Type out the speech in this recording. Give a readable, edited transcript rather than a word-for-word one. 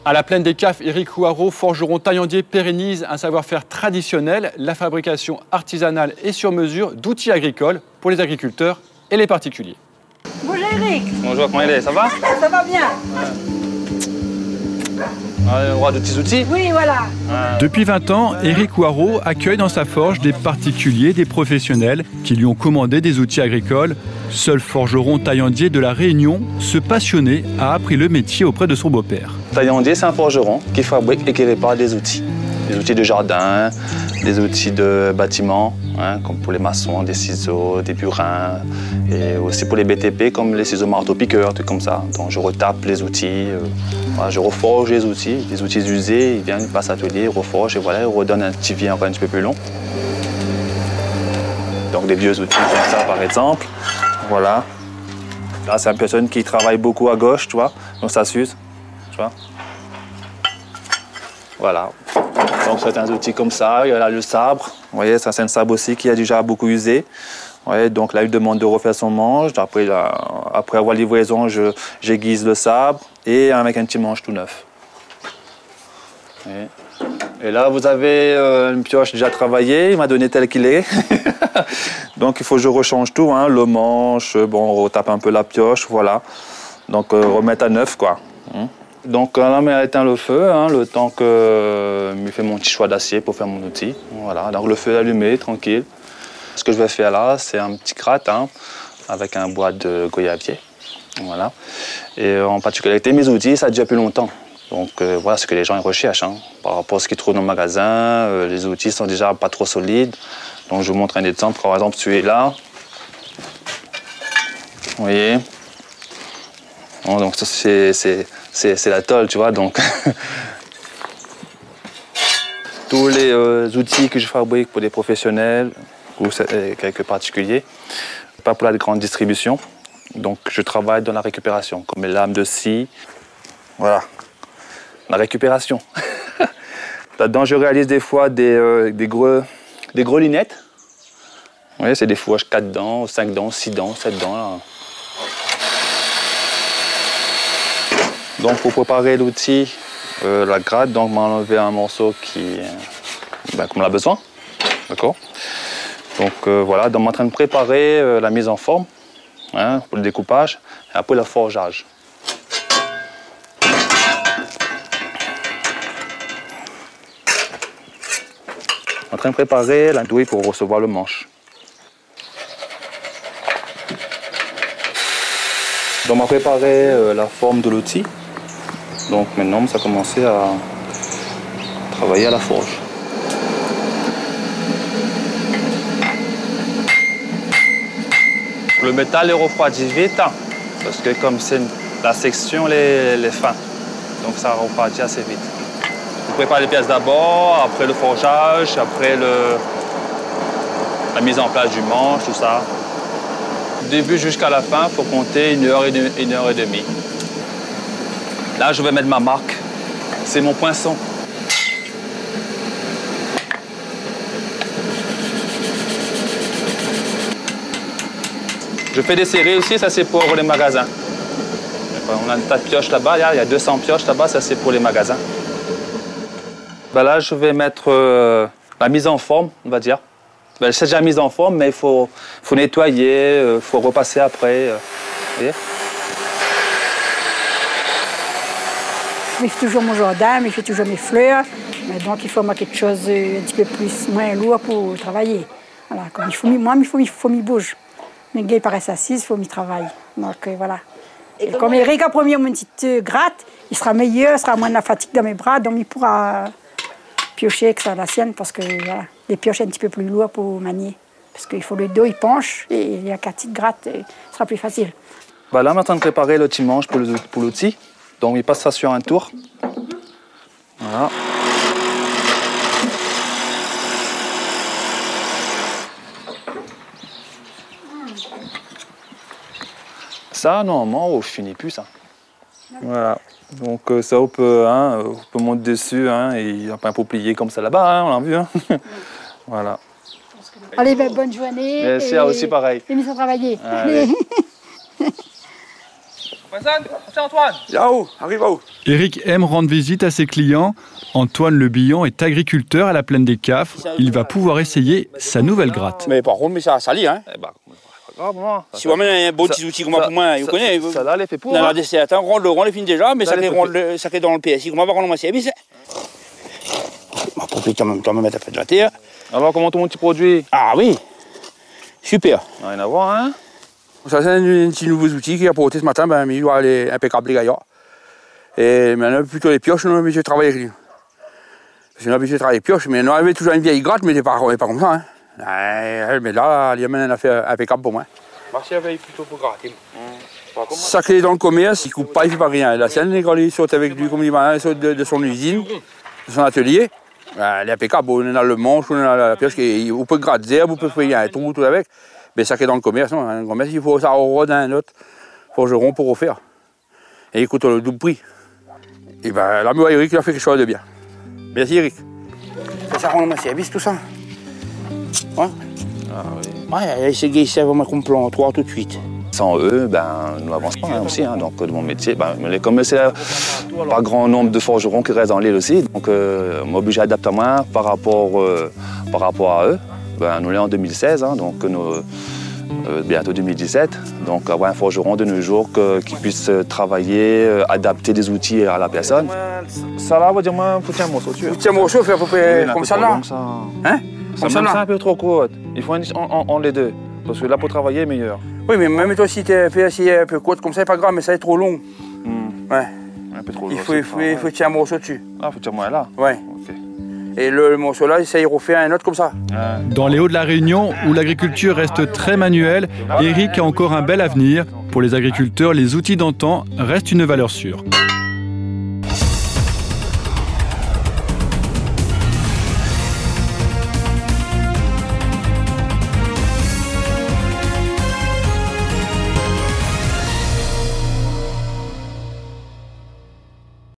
À la plaine des Cafes, Éric Ouareau, forgeron taillandier, pérennise un savoir-faire traditionnel, la fabrication artisanale et sur mesure d'outils agricoles pour les agriculteurs et les particuliers. Bonjour Éric. Bonjour, comment il est? Ça va? Ça va bien. On aura de petits outils? Oui, voilà. Depuis 20 ans, Éric Ouareau accueille dans sa forge des particuliers, des professionnels qui lui ont commandé des outils agricoles. Seul forgeron taillandier de la Réunion, ce passionné a appris le métier auprès de son beau-père. Taillandier, c'est un forgeron qui fabrique et qui répare des outils. Des outils de jardin, des outils de bâtiment, comme pour les maçons, des ciseaux, des burins, et aussi pour les BTP, comme les ciseaux marteau-piqueurs, tout comme ça. Donc je retape les outils, je reforge les outils usés, ils viennent, ils passent à l'atelier, ils reforgent et voilà, ils redonnent un petit vie encore un petit peu plus long. Donc des vieux outils comme ça par exemple, voilà. Là c'est une personne qui travaille beaucoup à gauche, tu vois, donc ça s'use, tu vois. Voilà. Donc certains outils comme ça, il y a là le sabre, vous voyez, ça c'est un sabre aussi qui a déjà beaucoup usé. Ouais, donc là, il demande de refaire son manche. Après avoir livraison, j'aiguise le sabre et avec un petit manche tout neuf. Et là, vous avez une pioche déjà travaillée. Il m'a donné tel qu'il est. Donc, il faut que je rechange tout, le manche. Bon, on retape un peu la pioche, voilà. Donc, remettre à neuf, quoi. Donc, là, on éteint le feu, le temps que je fais mon petit choix d'acier pour faire mon outil. Voilà. Donc, le feu est allumé, tranquille. Ce que je vais faire là, c'est un petit gratin avec un bois de goyavier. Voilà. Et en particularité, mes outils, ça a déjà plus longtemps. Donc voilà ce que les gens recherchent. Par rapport à ce qu'ils trouvent dans le magasin, les outils sont déjà pas trop solides. Donc je vous montre un exemple. Par exemple, celui-là. Vous voyez. Bon, donc ça, c'est la tôle, tu vois. Donc tous les outils que je fabrique pour des professionnels, ou quelques particuliers, pas pour la grande distribution. Donc je travaille dans la récupération, comme les lames de scie. Voilà, la récupération. Là-dedans, je réalise des fois des grelinettes. Vous voyez, c'est des fourches 4 dents, 5 dents, 6 dents, 7 dents. Là. Donc pour préparer l'outil, la gratte, donc m'enlever un morceau comme on a besoin. D'accord. Donc voilà, donc on est en train de préparer la mise en forme pour le découpage et après le forgeage. On est en train de préparer la douille pour recevoir le manche. Donc on a préparé la forme de l'outil. Donc maintenant, ça a commencé à travailler à la forge. Le métal est refroidi vite, parce que comme c'est la section, les fins, donc ça refroidit assez vite. Vous préparez les pièces d'abord, après le forgeage, après la mise en place du manche, tout ça. Du début jusqu'à la fin, il faut compter 1 heure et demie. Là, je vais mettre ma marque. C'est mon poinçon. Je fais des séries aussi, ça c'est pour les magasins. On a un tas de pioches là-bas, il y a 200 pioches là-bas, ça c'est pour les magasins. Là, je vais mettre la mise en forme, on va dire. C'est déjà mise en forme, mais il faut nettoyer, il faut repasser après. Vous voyez? Je fais toujours mon jardin, mais je fais toujours mes fleurs. Mais donc il faut moi quelque chose un petit peu moins lourd pour travailler. Voilà, comme il faut m'y bouger. Mes gars paraissent assis, il faut m'y travailler. Donc voilà. Et comme Éric a promis une petite gratte, il sera meilleur, il sera moins de la fatigue dans mes bras, donc il pourra piocher que ça la sienne, parce que voilà, les pioches un petit peu plus lourdes pour manier. Parce qu'il faut le dos, il penche, et il y a qu'une petite gratte, ce sera plus facile. Là, on est en train de préparer le petit manche pour l'outil. Donc il passe ça sur un tour. Voilà. Ça, normalement, on ne finit plus ça. Voilà. Donc ça, on peut monter dessus, et il n'y a pas un peu plié comme ça là-bas, on l'a vu. Voilà. Allez, bonne journée. Merci, aussi pareil. Et mise à travailler. Allez. C'est Antoine. Là-haut, arrive là-haut. Éric aime rendre visite à ses clients. Antoine Le Billon est agriculteur à la plaine des Cafres. Il va pouvoir essayer sa nouvelle gratte. Mais par contre, ça salit, hein. Pas grave, moi. Si vous avez un bon petit outil comme moi, pour moi, vous connaissez. Ça là, elle est fait pour. Dans la dessert, on les finit déjà, mais ça fait dans le PS. Comment on va rendre ma service? Ma propriété, en même mettre à faire de la terre. Alors, comment ton petit produit? Ah oui, super. Rien à voir, hein? Ça, c'est un petit nouveau outil qui a apporté ce matin, ben, il doit aller impeccable, les gaillards. Et maintenant, plutôt les pioches, nous, on a habitué de travailler avec lui. Parce qu'on a habitué de travailler avec les pioches, mais on avait toujours une vieille gratte, mais pas comme ça, hein. Mais là, il y a maintenant un affaire impeccable pour moi. Marché avait plutôt pour gratter. Ça qui est dans le commerce, il ne coupe pas, il ne fait pas rien. La scène, quand il saute avec lui, comme il va, il saute de son usine, de son atelier, elle est impeccable. On a le manche, on a la pioche, on peut gratter des herbes, on peut faire un trou, tout avec. Mais ça qui est dans le commerce, non. Dans le commerce, il faut ça au d'un autre forgeron pour refaire. Et il coûte le double prix. Et bien là, moi, Eric, il a fait quelque chose de bien. Merci, Eric. Ça rend mon service, tout ça. Ouais. Ah oui. Ouais, ces gars, ils savent vraiment qu'on plan 3 tout de suite. Sans eux, ben, nous n'avançons pas hein, aussi. Hein, donc, de mon métier, ben, comme c'est pas grand nombre de forgerons qui restent dans l'île aussi, donc m'obliger à adapter moi par rapport à eux. Ben, nous sommes en 2016, hein, donc bientôt 2017. Donc avoir un forgeron de nos jours qui puisse travailler, adapter des outils à la personne. Ça là, on va dire, moi, faut tiens un morceau dessus. Tiens, un morceau, fait à peu près comme ça là. Hein? Comme ça, c'est un peu trop court. Il faut en les deux. Parce que là, pour travailler, meilleur. Oui, mais même toi, si tu fais assez un peu courte comme ça, c'est pas grave, mais ça est trop long. Ouais. Un peu trop long. Il faut tirer un morceau dessus. Ah, faut tirer moi là. Ouais. Ok. Et le morceau là, il refait un autre comme ça. Dans les Hauts de la Réunion, où l'agriculture reste très manuelle, Éric a encore un bel avenir. Pour les agriculteurs, les outils d'antan restent une valeur sûre.